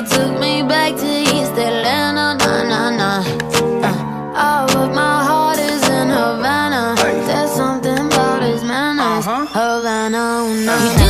He took me back to East Atlanta, nah, nah, nah. Oh, but my heart is in Havana. There's something about his manners, Havana, oh, nah.